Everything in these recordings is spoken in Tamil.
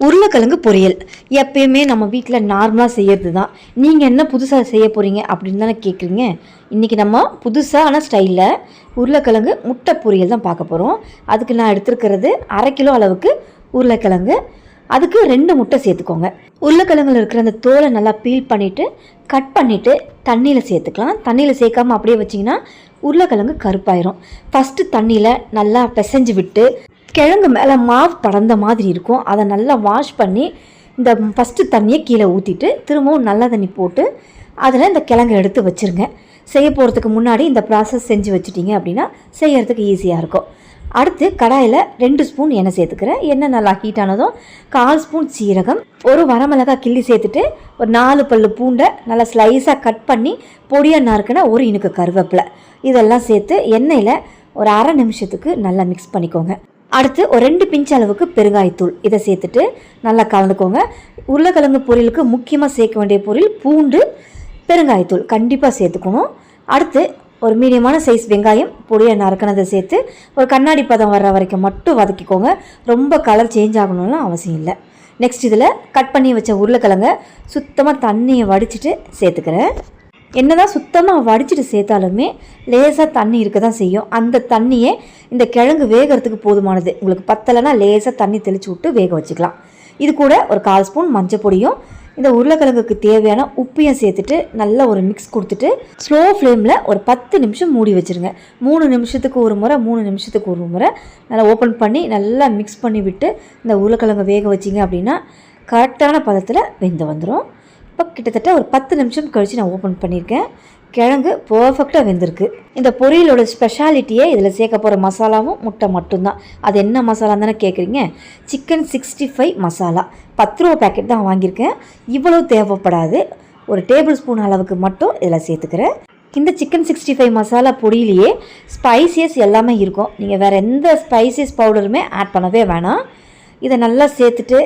உருளைக்கிழங்கு பொரியல் எப்பயுமே நம்ம வீட்டில் நார்மலாக செய்கிறது தான். நீங்கள் என்ன புதுசாக செய்ய போகிறீங்க அப்படின்னு தானே கேட்குறீங்க. இன்றைக்கி நம்ம புதுசான ஸ்டைலில் உருளைக்கிழங்கு முட்டை பொரியல் தான் பார்க்க போகிறோம். அதுக்கு நான் எடுத்துருக்கிறது 1/2 கிலோ அளவுக்கு உருளைக்கிழங்கு. அதுக்கு 2 முட்டை சேர்த்துக்கோங்க. உருளைக்கிழங்குல இருக்கிற அந்த தோலை நல்லா பீல் பண்ணிவிட்டு கட் பண்ணிவிட்டு தண்ணியில் சேர்த்துக்கலாம். தண்ணியில் சேர்க்காமல் அப்படியே வச்சிங்கன்னா உருளைக்கிழங்கு கருப்பாயிரும். ஃபஸ்ட்டு தண்ணியில் நல்லா பிசைஞ்சு விட்டு கிழங்கு மேலே மாவு படர்ந்த மாதிரி இருக்கும். அதை நல்லா வாஷ் பண்ணி இந்த ஃபஸ்ட்டு தண்ணியை கீழே ஊற்றிட்டு திரும்பவும் நல்ல தண்ணி போட்டு அதில் இந்த கிழங்கை எடுத்து வச்சுருங்க. செய்ய போகிறதுக்கு முன்னாடி இந்த ப்ராசஸ் செஞ்சு வச்சுட்டிங்க அப்படின்னா செய்யறதுக்கு ஈஸியாக இருக்கும். அடுத்து கடாயில் 2 ஸ்பூன் எண்ணெய் சேர்த்துக்கிறேன். எண்ணெய் நல்லா ஹீட் ஆனதும் 1/4 ஸ்பூன் சீரகம், ஒரு வரமிளகாய் கிள்ளி சேர்த்துட்டு ஒரு 4 பல்லு பூண்டை நல்லா ஸ்லைஸாக கட் பண்ணி பொடியாக நறுக்கின ஒரு இனுக்கு கருவேப்பிலை இதெல்லாம் சேர்த்து எண்ணெயில் ஒரு 1/2 நிமிஷத்துக்கு நல்லா மிக்ஸ் பண்ணிக்கோங்க. அடுத்து ஒரு 2 பிஞ்ச் அளவுக்கு பெருங்காயத்தூள் இதை சேர்த்துட்டு நல்லா கலந்துக்கோங்க. உருளைக்கிழங்கு பொரியலுக்கு முக்கியமாக சேர்க்க வேண்டிய பொருள் பூண்டு, பெருங்காயத்தூள் கண்டிப்பாக சேர்த்துக்கணும். அடுத்து ஒரு மீடியமான சைஸ் வெங்காயம் பொடியாக நறுக்கினதை சேர்த்து ஒரு கண்ணாடி பதம் வர்ற வரைக்கும் மட்டும் வதக்கிக்கோங்க. ரொம்ப கலர் சேஞ்ச் ஆகணும்னு அவசியம் இல்லை. நெக்ஸ்ட் இதில் கட் பண்ணி வச்ச உருளைக்கிழங்கை சுத்தமாக தண்ணியை வடிச்சிட்டு சேர்த்துக்கிறேன். என்னதான் சுத்தமாக வடிச்சிட்டு சேர்த்தாலுமே லேசாக தண்ணி இருக்க தான் செய்யும். அந்த தண்ணியே இந்த கிழங்கு வேகிறதுக்கு போதுமானது. உங்களுக்கு பத்தலைன்னா லேசாக தண்ணி தெளித்து விட்டு வேக வச்சுக்கலாம். இது கூட ஒரு 1/4 ஸ்பூன் மஞ்சள் பொடியும் இந்த உருளைக்கிழங்குக்கு தேவையான உப்பையும் சேர்த்துட்டு நல்லா ஒரு மிக்ஸ் கொடுத்துட்டு ஸ்லோ ஃப்ளேமில் ஒரு 10 நிமிஷம் மூடி வச்சுருங்க. 3 நிமிஷத்துக்கு ஒரு முறை 3 நிமிஷத்துக்கு ஒரு முறை நல்லா ஓப்பன் பண்ணி நல்லா மிக்ஸ் பண்ணி விட்டு இந்த உருளைக்கிழங்கு வேக வச்சிங்க அப்படின்னா கரெக்டான பதத்தில் வெந்து வந்துடும். இப்போ கிட்டத்தட்ட ஒரு 10 நிமிஷம் கழித்து நான் ஓப்பன் பண்ணியிருக்கேன். கிழங்கு பர்ஃபெக்டாக வெந்திருக்கு. இந்த பொரியலோட ஸ்பெஷாலிட்டியே இதில் சேர்க்க போகிற மசாலாவும் முட்டை மட்டும்தான். அது என்ன மசாலான்னு தானே கேட்குறீங்க. சிக்கன் 65 மசாலா 10 ரூபா பேக்கெட் தான் வாங்கியிருக்கேன். இவ்வளோ தேவைப்படாது. ஒரு டேபிள் ஸ்பூன் அளவுக்கு மட்டும் இதில் சேர்த்துக்கிறேன். இந்த சிக்கன் 65 மசாலா பொடியிலேயே ஸ்பைசியஸ் எல்லாமே இருக்கும். நீங்கள் வேறு எந்த ஸ்பைசியஸ் பவுடருமே ஆட் பண்ணவே வேணாம். இதை நல்லா சேர்த்துட்டு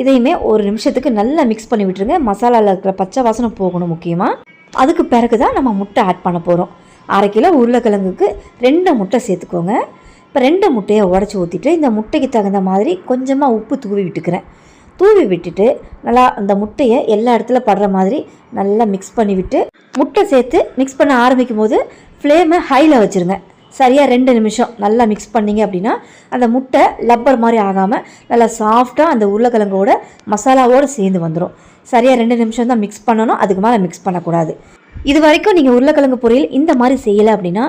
இதையுமே ஒரு நிமிஷத்துக்கு நல்லா மிக்ஸ் பண்ணி விட்டுருங்க. மசாலாவில் இருக்கிற பச்சை வாசனை போகணும் முக்கியமாக. அதுக்கு பிறகு தான் நம்ம முட்டை ஆட் பண்ண போகிறோம். 1/2 கிலோ உருளைக்கிழங்குக்கு 2 முட்டை சேர்த்துக்கோங்க. இப்போ 2 முட்டையை உடச்சி ஊற்றிட்டு இந்த முட்டைக்கு தகுந்த மாதிரி கொஞ்சமாக உப்பு தூவி விட்டுக்கிறேன். தூவி விட்டுட்டு நல்லா அந்த முட்டையை எல்லா இடத்துல படுற மாதிரி நல்லா மிக்ஸ் பண்ணி விட்டு முட்டை சேர்த்து மிக்ஸ் பண்ண ஆரம்பிக்கும் போது ஃப்ளேமை ஹையில் வச்சுருங்க. சரியாக 2 நிமிஷம் நல்லா மிக்ஸ் பண்ணிங்க அப்படின்னா அந்த முட்டை லப்பர் மாதிரி ஆகாமல் நல்லா சாஃப்டாக அந்த உருளைக்கிழங்கோட மசாலாவோடு சேர்ந்து வந்துடும். சரியாக 2 நிமிஷம் தான் மிக்ஸ் பண்ணணும். அதுக்கு மேலே மிக்ஸ் பண்ணக்கூடாது. இது வரைக்கும் நீங்கள் உருளைக்கிழங்கு பொரியல் இந்த மாதிரி செய்யலை அப்படின்னா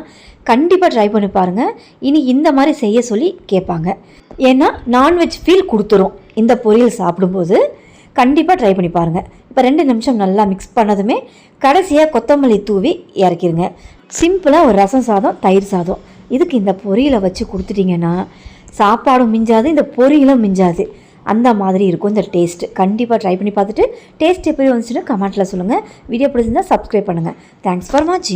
கண்டிப்பாக ட்ரை பண்ணி பாருங்கள். இனி இந்த மாதிரி செய்ய சொல்லி கேட்பாங்க. ஏன்னா நான்வெஜ் ஃபீல் கொடுத்துரும் இந்த பொரியல் சாப்பிடும்போது. கண்டிப்பாக ட்ரை பண்ணி பாருங்கள். இப்போ 2 நிமிஷம் நல்லா மிக்ஸ் பண்ணதுமே கடைசியாக கொத்தமல்லி தூவி இறக்கிடுங்க. சிம்பிளாக ஒரு ரசம் சாதம், தயிர் சாதம் இதுக்கு இந்த பொரியலை வச்சு கொடுத்துட்டிங்கன்னா சாப்பாடும் மிஞ்சாது, இந்த பொரியலும் மிஞ்சாது. அந்த மாதிரி இருக்கும் இந்த டேஸ்ட்டு. கண்டிப்பாக ட்ரை பண்ணி பார்த்துட்டு டேஸ்ட் எப்படி வந்துச்சுன்னு கமெண்ட்டில் சொல்லுங்கள். வீடியோ பிடிச்சிருந்தால் சப்ஸ்கிரைப் பண்ணுங்கள். தேங்க்ஸ் ஃபார் வாட்சிங்.